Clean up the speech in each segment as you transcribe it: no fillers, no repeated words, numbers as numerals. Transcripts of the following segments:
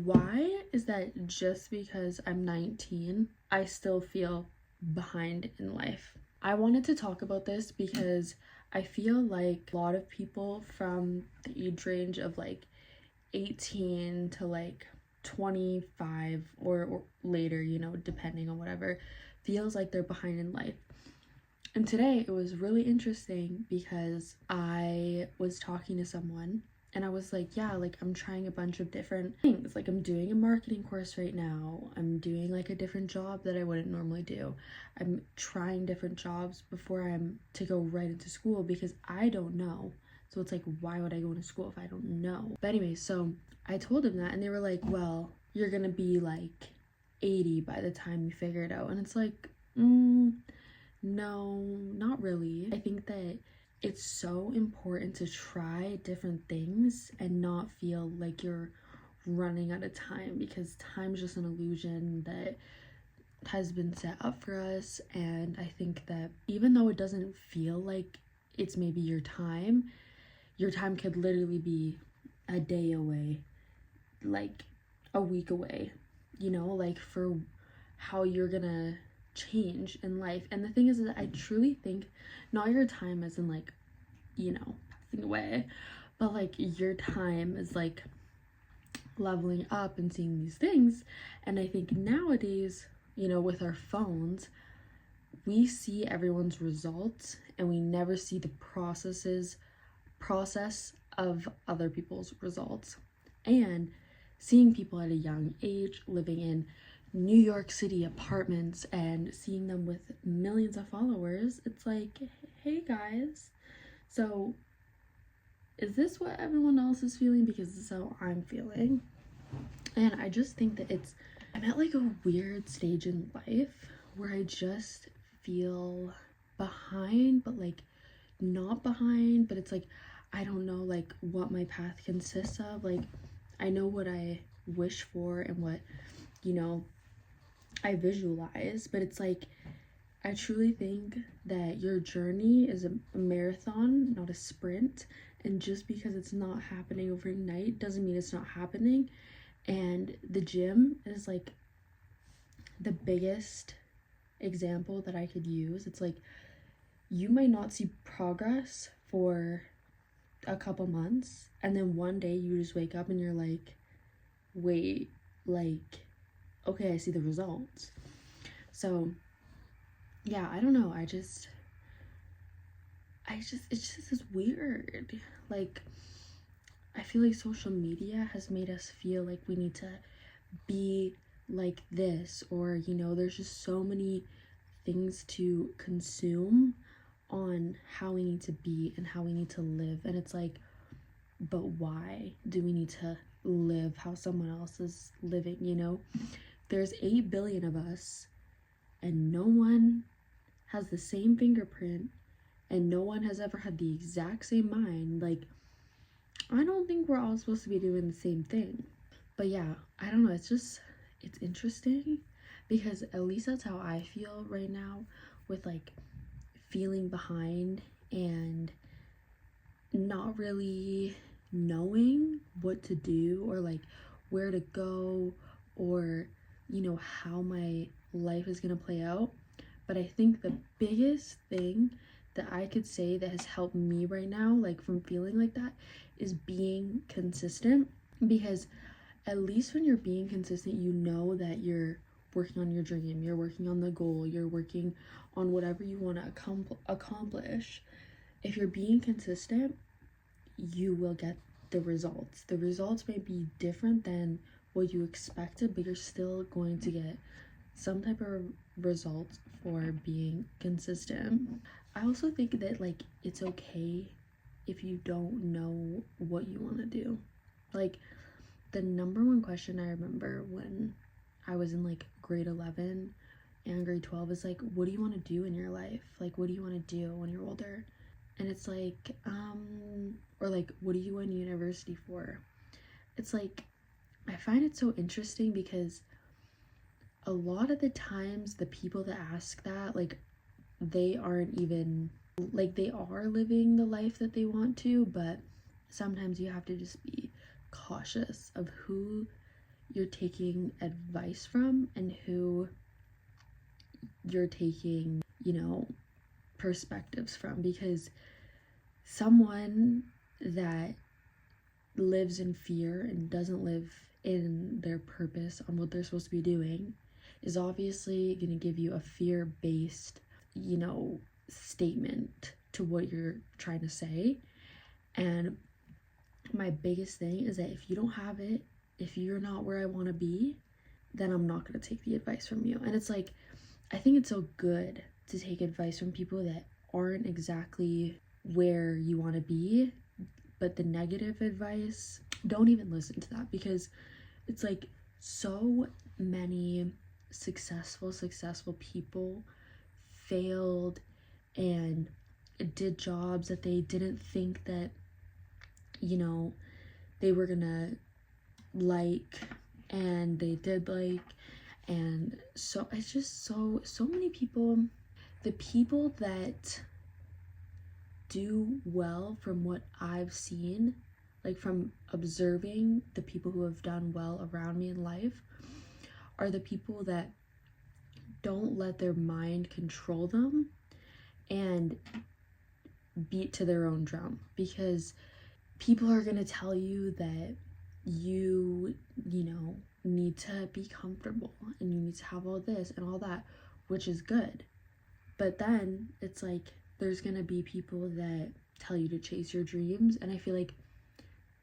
Why is that just because I'm 19, I still feel behind in life? I wanted to talk about this because I feel like a lot of people from the age range of like 18 to like 25 or later, you know, depending on whatever, feels like they're behind in life. And today it was really interesting because I was talking to someone and I was like, yeah, like I'm trying a bunch of different things. Like I'm doing a marketing course right now. I'm doing like a different job that I wouldn't normally do. I'm trying different jobs before I'm to go right into school because I don't know. So it's like, why would I go into school if I don't know? But anyway, so I told them that and they were like, well, you're gonna be like 80 by the time you figure it out. And it's like, no, not really. I think that it's so important to try different things and not feel like you're running out of time, because time's just an illusion that has been set up for us. And I think that even though it doesn't feel like it's maybe your time could literally be a day away, like a week away, you know, like for how you're gonna change in life. And the thing is that I truly think not your time as in like, you know, passing away, but like your time is like leveling up and seeing these things. And I think nowadays, you know, with our phones, we see everyone's results and we never see the process of other people's results. And seeing people at a young age living in New York City apartments and seeing them with millions of followers, it's like, hey guys, so is this what everyone else is feeling? Because this is how I'm feeling. And I just think that I'm at like a weird stage in life where I just feel behind, but like not behind, but it's like I don't know like what my path consists of. Like I know what I wish for and what, you know, I visualize, but it's like I truly think that your journey is a marathon, not a sprint. And just because it's not happening overnight doesn't mean it's not happening. And the gym is like the biggest example that I could use. It's like you might not see progress for a couple months, and then one day you just wake up and you're like, wait, like, okay, I see the results. So yeah, I don't know, it's just is weird. Like I feel like social media has made us feel like we need to be like this, or you know, there's just so many things to consume on how we need to be and how we need to live. And it's like, but why do we need to live how someone else is living? You know, there's 8 billion of us and no one has the same fingerprint and no one has ever had the exact same mind. Like I don't think we're all supposed to be doing the same thing. But yeah, I don't know, it's interesting because at least that's how I feel right now, with like feeling behind and not really knowing what to do or like where to go, or you know, how my life is going to play out. But I think the biggest thing that I could say that has helped me right now, like from feeling like that, is being consistent. Because at least when you're being consistent, you know that you're working on your dream, you're working on the goal, you're working on whatever you want to accomplish. If you're being consistent, you will get the results. The results may be different than what you expected, but you're still going to get some type of results for being consistent. I also think that like it's okay if you don't know what you want to do. Like the number one question I remember when I was in like grade 11 and grade 12 is like, what do you want to do in your life? Like what do you want to do when you're older? And it's like or like, what are you in university for? It's like, I find it so interesting because a lot of the times the people that ask that, like they aren't even like, they are living the life that they want to, but sometimes you have to just be cautious of who you're taking advice from and who you're taking, perspectives from. Because someone that lives in fear and doesn't live in their purpose on what they're supposed to be doing is obviously going to give you a fear-based, statement to what you're trying to say. And my biggest thing is that if you don't have it, if you're not where I want to be, then I'm not going to take the advice from you. And it's like, I think it's so good to take advice from people that aren't exactly where you want to be. But the negative advice, don't even listen to that, because it's like so many successful people failed and did jobs that they didn't think that, they were gonna like, and they did like. And so it's just so many people, the people that do well, from what I've seen, like from observing the people who have done well around me in life, are the people that don't let their mind control them and beat to their own drum. Because people are going to tell you that you need to be comfortable and you need to have all this and all that, which is good. But then it's like, there's going to be people that tell you to chase your dreams. And I feel like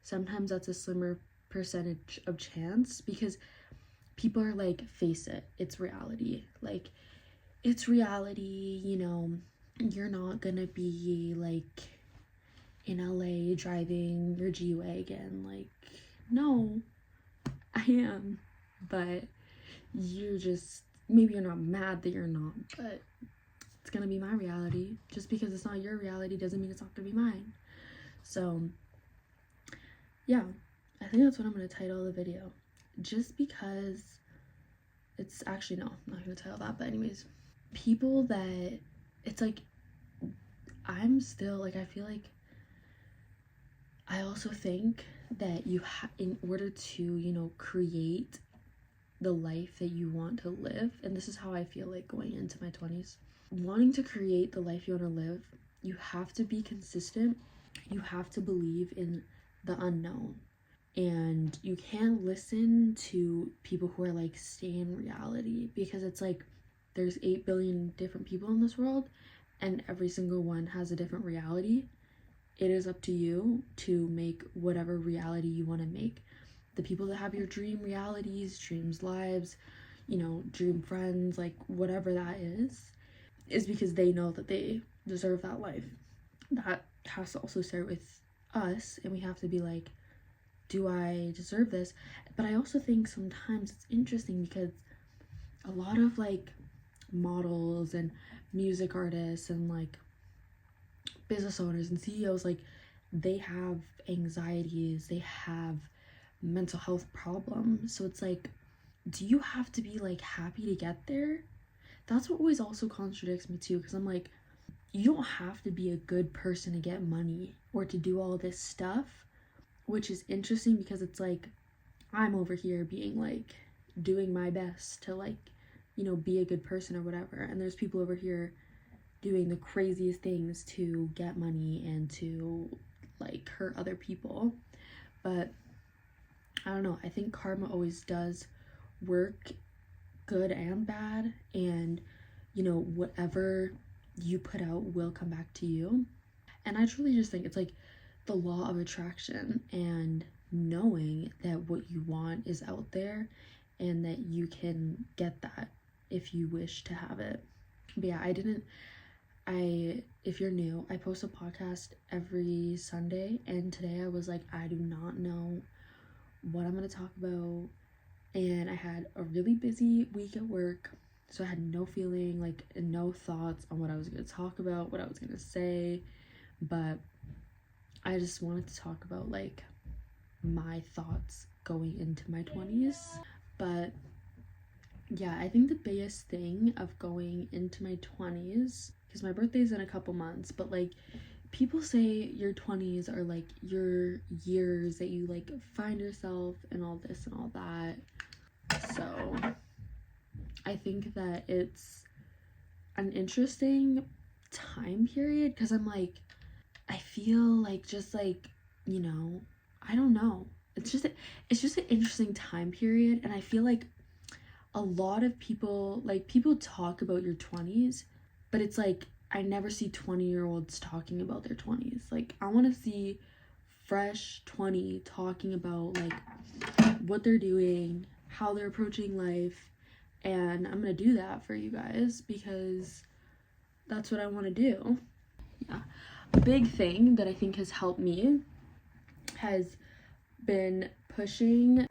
sometimes that's a slimmer percentage of chance, because people are like, face it, it's reality. Like, it's reality, you're not going to be like in LA driving your G-Wagon. Like, no, I am. But you're just, maybe you're not mad that you're not, but it's gonna be my reality. Just because it's not your reality doesn't mean it's not gonna be mine. So yeah, I think that's what I'm gonna title the video. Just because it's actually, no, I'm not gonna title that, but anyways, people that, it's like, I'm still like, I feel like, I also think that in order to, create the life that you want to live, and this is how I feel like going into my 20s, wanting to create the life you want to live, you have to be consistent. You have to believe in the unknown. And you can't listen to people who are like, stay in reality, because it's like, there's 8 billion different people in this world and every single one has a different reality. It is up to you to make whatever reality you want to make. The people that have your dream realities, dreams, lives, dream friends, like whatever that is because they know that they deserve that life. That has to also start with us, and we have to be like, do I deserve this? But I also think sometimes it's interesting because a lot of like models and music artists and like business owners and CEOs, like, they have anxieties, they have mental health problems. So it's like, do you have to be like happy to get there? That's what always also contradicts me too, because I'm like, you don't have to be a good person to get money or to do all this stuff, which is interesting because it's like, I'm over here being like, doing my best to like, be a good person or whatever, and there's people over here doing the craziest things to get money and to like hurt other people. But I don't know, I think karma always does work, good and bad, and whatever you put out will come back to you. And I truly just think it's like the law of attraction, and knowing that what you want is out there and that you can get that if you wish to have it. But yeah, if you're new, I post a podcast every Sunday, and today I was like, I do not know what I'm going to talk about, and I had a really busy week at work, so I had no feeling, like no thoughts on what I was going to talk about, what I was going to say, but I just wanted to talk about like my thoughts going into my 20s. But yeah, I think the biggest thing of going into my 20s, because my birthday's in a couple months, but like people say your 20s are like your years that you like find yourself and all this and all that. So I think that it's an interesting time period because I'm like, I feel like just like, you know, I don't know. It's just an interesting time period, and I feel like a lot of people, like, people talk about your 20s, but it's like I never see 20-year-olds talking about their 20s. Like, I want to see fresh 20 talking about like what they're doing, how they're approaching life, and I'm gonna do that for you guys because that's what I want to do. Yeah. A big thing that I think has helped me has been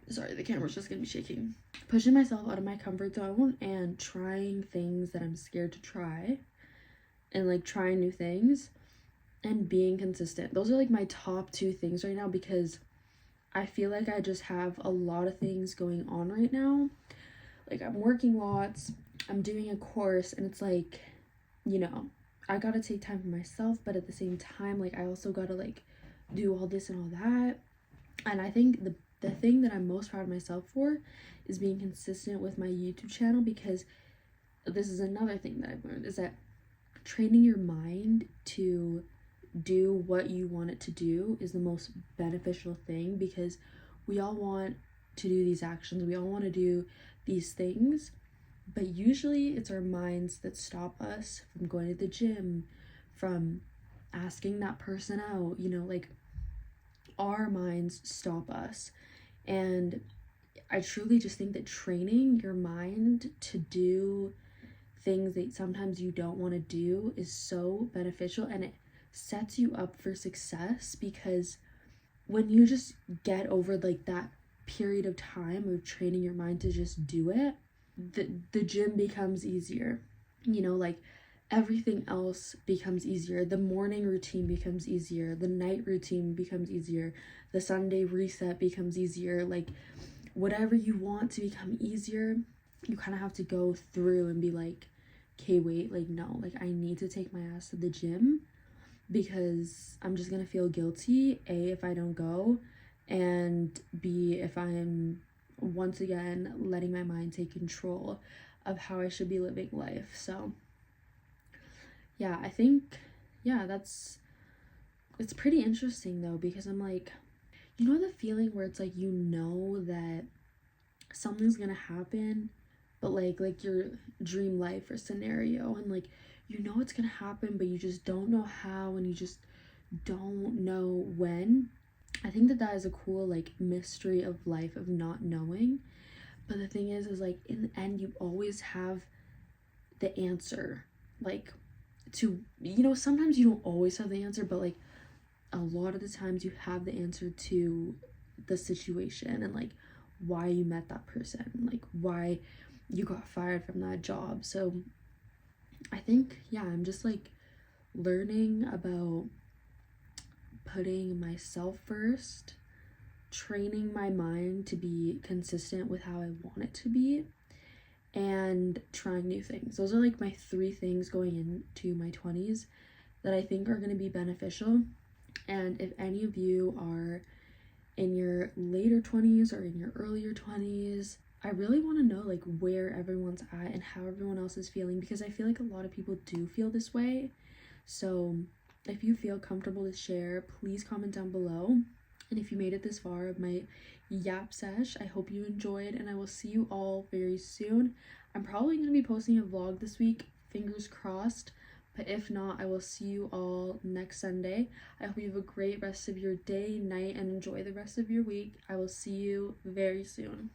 sorry, the camera's just gonna be shaking, pushing myself out of my comfort zone and trying things that I'm scared to try, and like trying new things and being consistent. Those are like my top two things right now because I feel like I just have a lot of things going on right now. Like, I'm working lots, I'm doing a course, and it's like, you know, I gotta take time for myself, but at the same time, like, I also gotta like do all this and all that. And I think the thing that I'm most proud of myself for is being consistent with my YouTube channel, because this is another thing that I've learned, is that training your mind to do what you want it to do is the most beneficial thing, because we all want to do these actions, we all want to do these things, but usually it's our minds that stop us from going to the gym, from asking that person out, you know, like, our minds stop us. And I truly just think that training your mind to do things that sometimes you don't want to do is so beneficial, and it sets you up for success, because when you just get over like that period of time of training your mind to just do it, the gym becomes easier, you know, like everything else becomes easier. The morning routine becomes easier, the night routine becomes easier, the Sunday reset becomes easier. Like, whatever you want to become easier, you kind of have to go through and be like, okay, wait, like, no, like, I need to take my ass to the gym, because I'm just gonna feel guilty, A, if I don't go, and B, if I'm once again letting my mind take control of how I should be living life. So yeah, I think, yeah, it's pretty interesting though, because I'm like, you know, the feeling where it's like, you know that something's gonna happen, but like your dream life or scenario, and like, you know it's gonna happen, but you just don't know how, and you just don't know when. I think that is a cool like mystery of life, of not knowing. But the thing is like, in the end, you always have the answer. Like, to, you know, sometimes you don't always have the answer, but like a lot of the times you have the answer to the situation, and like why you met that person, like why you got fired from that job. So I think, yeah, I'm just like learning about putting myself first, training my mind to be consistent with how I want it to be, and trying new things. Those are like my three things going into my 20s that I think are going to be beneficial. And if any of you are in your later 20s or in your earlier 20s, I really want to know like where everyone's at and how everyone else is feeling, because I feel like a lot of people do feel this way. So if you feel comfortable to share, please comment down below. And if you made it this far of my yap sesh, I hope you enjoyed, and I will see you all very soon. I'm probably going to be posting a vlog this week, fingers crossed, but if not, I will see you all next Sunday. I hope you have a great rest of your day, night, and enjoy the rest of your week. I will see you very soon.